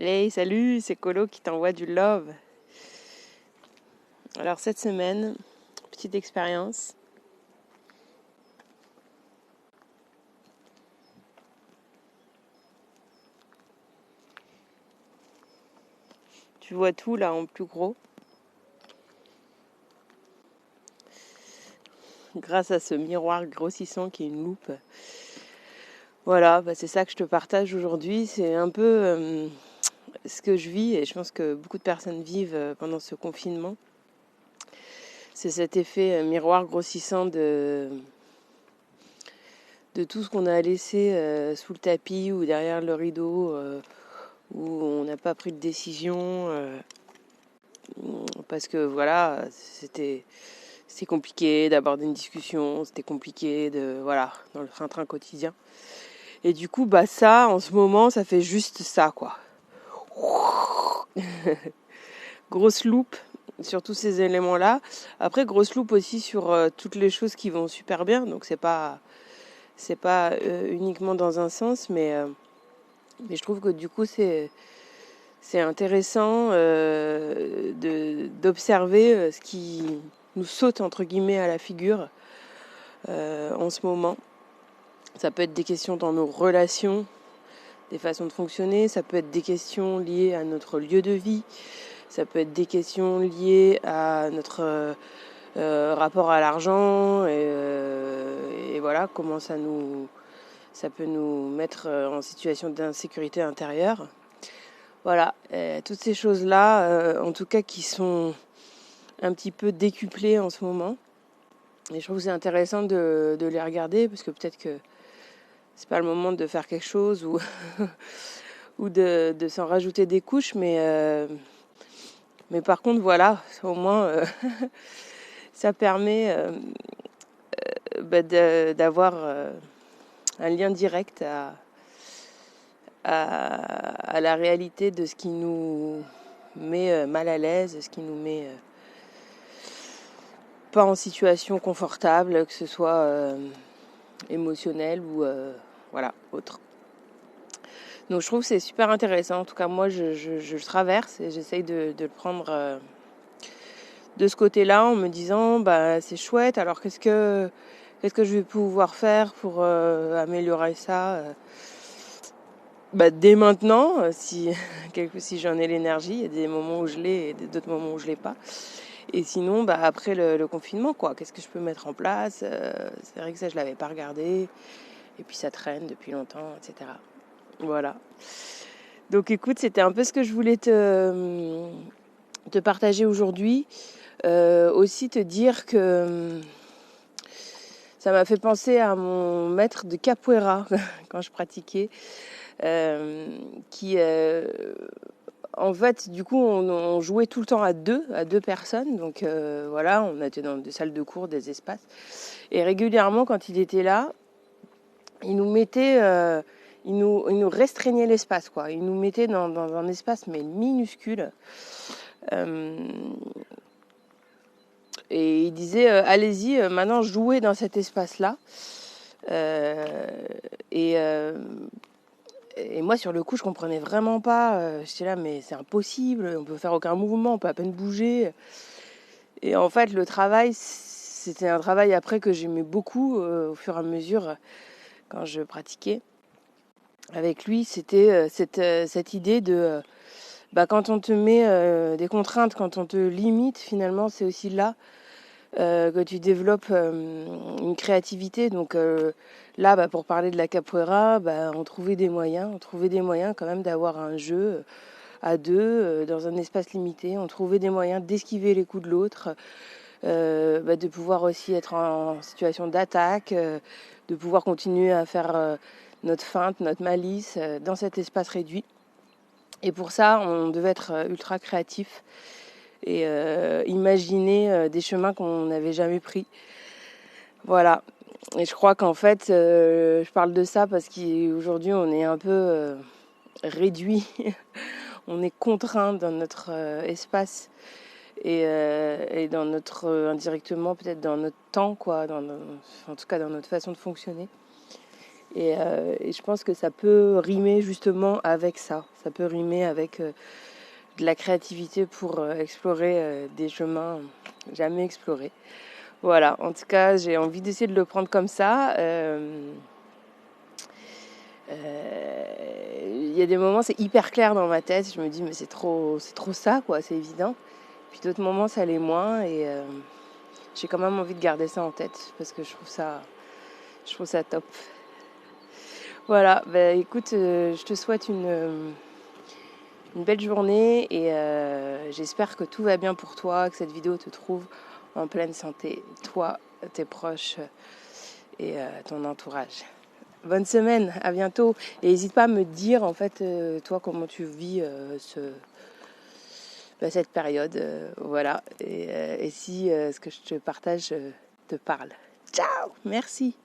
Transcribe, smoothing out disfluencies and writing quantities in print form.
Hey, salut, c'est Colo qui t'envoie du love. Alors cette semaine, petite expérience. Tu vois tout là en plus gros. Grâce à ce miroir grossissant qui est une loupe. Voilà, c'est ça que je te partage aujourd'hui. C'est un peu ce que je vis et je pense que beaucoup de personnes vivent pendant ce confinement. C'est cet effet miroir grossissant de tout ce qu'on a laissé sous le tapis ou derrière le rideau, où on n'a pas pris de décision. Parce que voilà, c'était compliqué d'aborder une discussion, c'était compliqué dans le train-train quotidien. Et du coup, ça, en ce moment, ça fait juste ça, quoi. Grosse loupe sur tous ces éléments-là. Après, grosse loupe aussi sur toutes les choses qui vont super bien. Donc, c'est pas uniquement dans un sens, mais je trouve que du coup, c'est intéressant d'observer ce qui nous saute entre guillemets à la figure en ce moment. Ça peut être des questions dans nos relations, des façons de fonctionner, ça peut être des questions liées à notre lieu de vie, ça peut être des questions liées à notre rapport à l'argent et voilà comment ça peut nous mettre en situation d'insécurité intérieure. Voilà, toutes ces choses-là, en tout cas qui sont un petit peu décuplées en ce moment. Et je trouve que c'est intéressant de les regarder parce que peut-être que c'est pas le moment de faire quelque chose ou, ou de s'en rajouter des couches, mais par contre, voilà, au moins, ça permet d'avoir un lien direct à la réalité de ce qui nous met mal à l'aise, ce qui nous met pas en situation confortable, que ce soit émotionnel ou autre. Donc je trouve que c'est super intéressant. En tout cas, moi, je le traverse et j'essaye de le prendre de ce côté-là en me disant, c'est chouette. Alors qu'est-ce que je vais pouvoir faire pour améliorer ça dès maintenant, si j'en ai l'énergie. Il y a des moments où je l'ai et d'autres moments où je l'ai pas. Et sinon, après le confinement, quoi, qu'est-ce que je peux mettre en place C'est vrai que ça, je l'avais pas regardé. Et puis ça traîne depuis longtemps, etc. Voilà. Donc écoute, c'était un peu ce que je voulais te partager aujourd'hui. Aussi te dire que ça m'a fait penser à mon maître de capoeira quand je pratiquais, qui en fait, du coup, on jouait tout le temps à deux personnes. Donc voilà, on était dans des salles de cours, des espaces. Et régulièrement, quand il était là, il nous mettait, il nous restreignait l'espace, quoi. Il nous mettait dans un espace mais minuscule. Et il disait, allez-y, maintenant jouez dans cet espace-là. Et moi, sur le coup, je comprenais vraiment pas. J'étais là, mais c'est impossible. On peut faire aucun mouvement, on peut à peine bouger. Et en fait, le travail, c'était un travail après que j'aimais beaucoup au fur et à mesure quand je pratiquais. Avec lui, c'était cette idée de quand on te met des contraintes, quand on te limite, finalement, c'est aussi là que tu développes une créativité. Donc là, pour parler de la capoeira, on trouvait des moyens quand même d'avoir un jeu à deux dans un espace limité. On trouvait des moyens d'esquiver les coups de l'autre, de pouvoir aussi être en situation d'attaque, de pouvoir continuer à faire notre feinte, notre malice dans cet espace réduit. Et pour ça, on devait être ultra créatif et imaginer des chemins qu'on n'avait jamais pris. Voilà. Et je crois qu'en fait, je parle de ça parce qu'aujourd'hui, on est un peu réduit. On est contraint dans notre espace et dans indirectement, peut-être dans notre temps, quoi, en tout cas dans notre façon de fonctionner. Et je pense que ça peut rimer justement avec ça. Ça peut rimer avec de la créativité pour explorer des chemins jamais explorés. Voilà, en tout cas, j'ai envie d'essayer de le prendre comme ça. Il y a des moments, c'est hyper clair dans ma tête. Je me dis, mais c'est trop ça, quoi, c'est évident. Puis d'autres moments, ça l'est moins. Et j'ai quand même envie de garder ça en tête parce que je trouve ça top. Voilà, bah, écoute, je te souhaite une belle journée et j'espère que tout va bien pour toi, que cette vidéo te trouve en pleine santé, toi, tes proches et ton entourage. Bonne semaine, à bientôt. Et n'hésite pas à me dire, en fait, toi, comment tu vis cette période. Voilà. Et si ce que je te partage te parle. Ciao, merci.